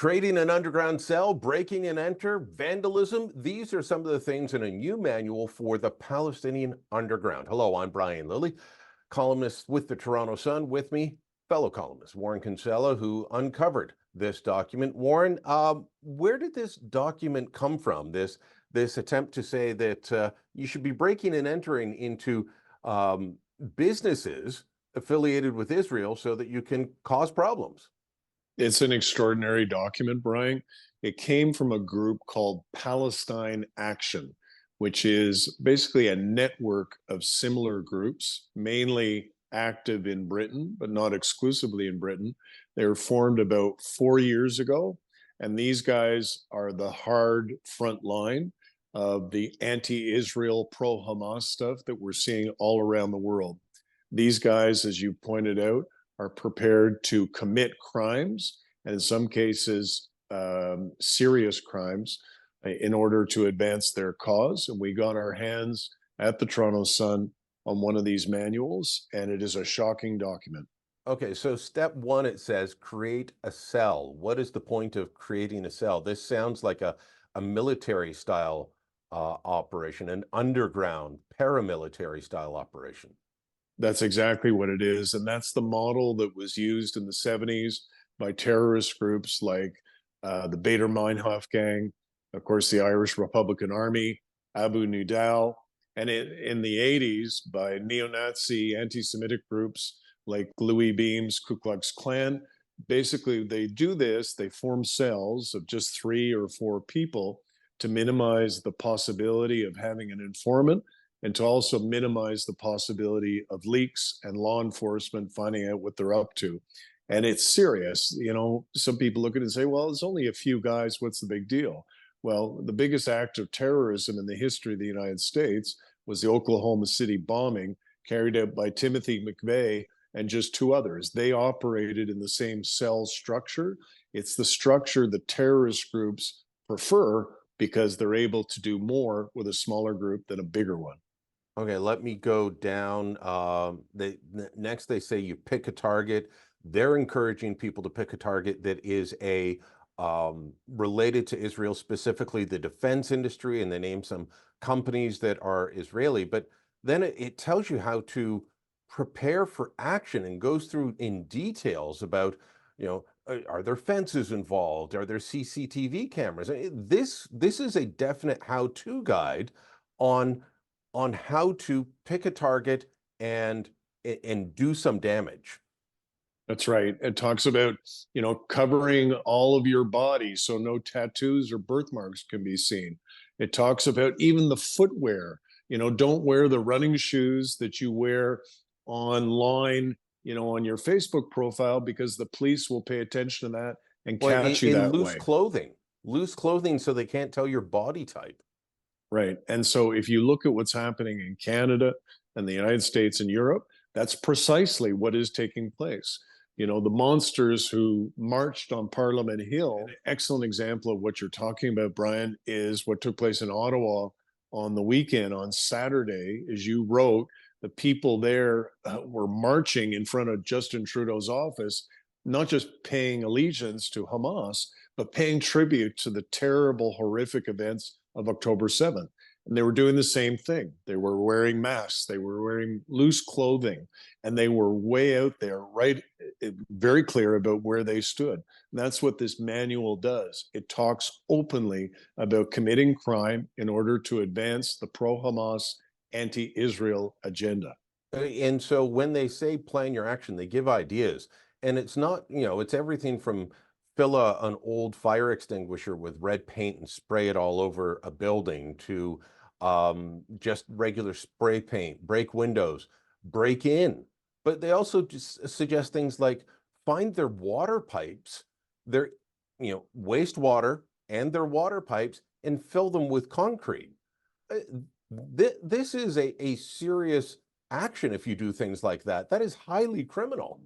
Creating an underground cell, breaking and enter, vandalism. These are some of the things in a new manual for the Palestinian underground. Hello, I'm Brian Lilley, columnist with the Toronto Sun. With me, fellow columnist Warren Kinsella, who uncovered this document. Warren, where did this document come from? This attempt to say that you should be breaking and entering into businesses affiliated with Israel so that you can cause problems. It's an extraordinary document, Brian. It came from a group called Palestinian Action, which is basically a network of similar groups, mainly active in Britain, but not exclusively in Britain. They were formed about 4 years ago, and these guys are the hard front line of the anti-Israel, pro-Hamas stuff that we're seeing all around the world. These guys, as you pointed out, are prepared to commit crimes, and in some cases, serious crimes, in order to advance their cause. And we got our hands at the Toronto Sun on one of these manuals, and it is a shocking document. Okay, so step one, it says create a cell. What is the point of creating a cell? This sounds like a military style operation, an underground paramilitary style operation. That's exactly what it is. And that's the model that was used in the 70s by terrorist groups like the Baader Meinhof gang, of course, the Irish Republican Army, Abu Nidal, and in the 80s by neo-Nazi anti-Semitic groups like Louis Beam's Ku Klux Klan. Basically, they do this, they form cells of just 3 or 4 people to minimize the possibility of having an informant, and to also minimize the possibility of leaks and law enforcement finding out what they're up to. And it's serious. You know, some people look at it and say, well, it's only a few guys, what's the big deal? Well, the biggest act of terrorism in the history of the United States was the Oklahoma City bombing carried out by Timothy McVeigh and just 2 others. They operated in the same cell structure. It's the structure the terrorist groups prefer because they're able to do more with a smaller group than a bigger one. Okay, let me go down. Next, they say you pick a target. They're encouraging people to pick a target that is related to Israel, specifically the defense industry, and they name some companies that are Israeli. But then it tells you how to prepare for action and goes through in details about, you know, are there fences involved? Are there CCTV cameras? This is a definite how-to guide on how to pick a target and do some damage. That's right. It talks about, you know, covering all of your body so no tattoos or birthmarks can be seen. It talks about even the footwear. You know, don't wear the running shoes that you wear online, you know, on your Facebook profile, because the police will pay attention to that and catch you that way. Loose clothing so they can't tell your body type. Right. And so if you look at what's happening in Canada and the United States and Europe, that's precisely what is taking place. You know, the monsters who marched on Parliament Hill, an excellent example of what you're talking about, Brian, is what took place in Ottawa on the weekend, on Saturday. As you wrote, the people there were marching in front of Justin Trudeau's office, not just paying allegiance to Hamas, but paying tribute to the terrible, horrific events of October 7th. And they were doing the same thing. They were wearing masks, they were wearing loose clothing, and they were way out there, right, very clear about where they stood. And that's what this manual does. It talks openly about committing crime in order to advance the pro-Hamas, anti-Israel agenda. And so when they say plan your action, they give ideas. And it's not, you know, it's everything from fill an old fire extinguisher with red paint and spray it all over a building to just regular spray paint, break windows, break in. But they also just suggest things like find their water pipes, their, you know, wastewater and their water pipes, and fill them with concrete. This is a serious action if you do things like that. That is highly criminal.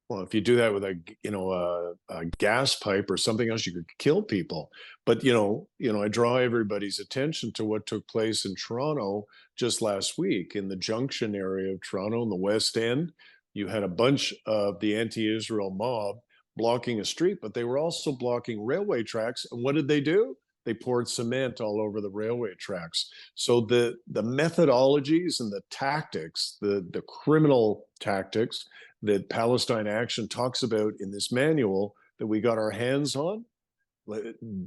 Well, if you do that with a gas pipe or something else, you could kill people. But I draw everybody's attention to what took place in Toronto just last week in the Junction area of Toronto in the West End. You had a bunch of the anti-Israel mob blocking a street, but they were also blocking railway tracks. And what did they do? They poured cement all over the railway tracks. So the methodologies and the tactics, the criminal tactics that Palestine Action talks about in this manual that we got our hands on,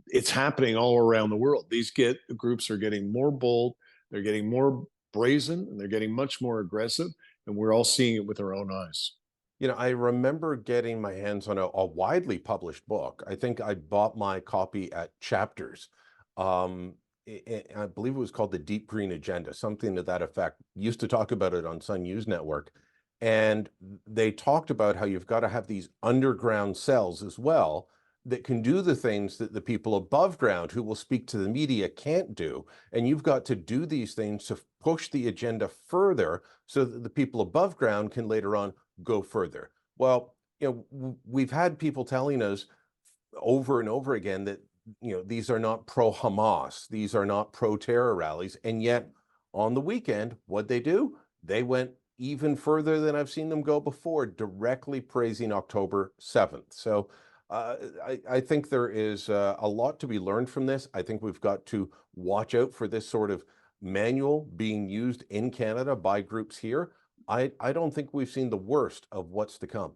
it's happening all around the world. These groups are getting more bold, they're getting more brazen, and they're getting much more aggressive, and we're all seeing it with our own eyes. You know, I remember getting my hands on a widely published book. I think I bought my copy at Chapters. I believe it was called The Deep Green Agenda, something to that effect. Used to talk about it on Sun News Network. And they talked about how you've got to have these underground cells as well that can do the things that the people above ground who will speak to the media can't do. And you've got to do these things to push the agenda further so that the people above ground can later on go further. Well, you know, we've had people telling us over and over again that, you know, these are not pro-Hamas, these are not pro-terror rallies. And yet on the weekend, what'd they do? They went even further than I've seen them go before, directly praising October 7th. So I think there is a lot to be learned from this. I think we've got to watch out for this sort of manual being used in Canada by groups here. I don't think we've seen the worst of what's to come.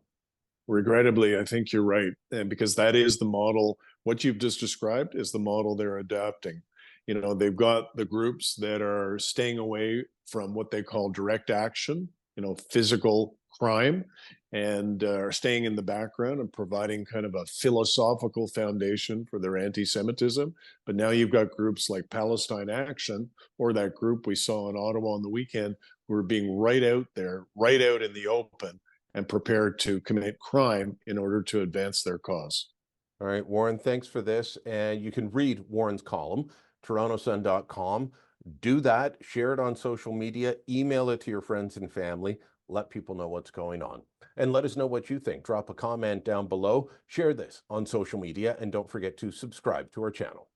Regrettably, I think you're right. And because that is the model, what you've just described is the model they're adapting. You know, they've got the groups that are staying away from what they call direct action, you know, physical crime, and are staying in the background and providing kind of a philosophical foundation for their anti-Semitism. But now you've got groups like Palestine Action, or that group we saw in Ottawa on the weekend, who are being right out there, right out in the open, and prepared to commit crime in order to advance their cause. All right, Warren, thanks for this. And you can read Warren's column, torontosun.com. Do that, share it on social media, email it to your friends and family, let people know what's going on. And let us know what you think. Drop a comment down below, share this on social media, and don't forget to subscribe to our channel.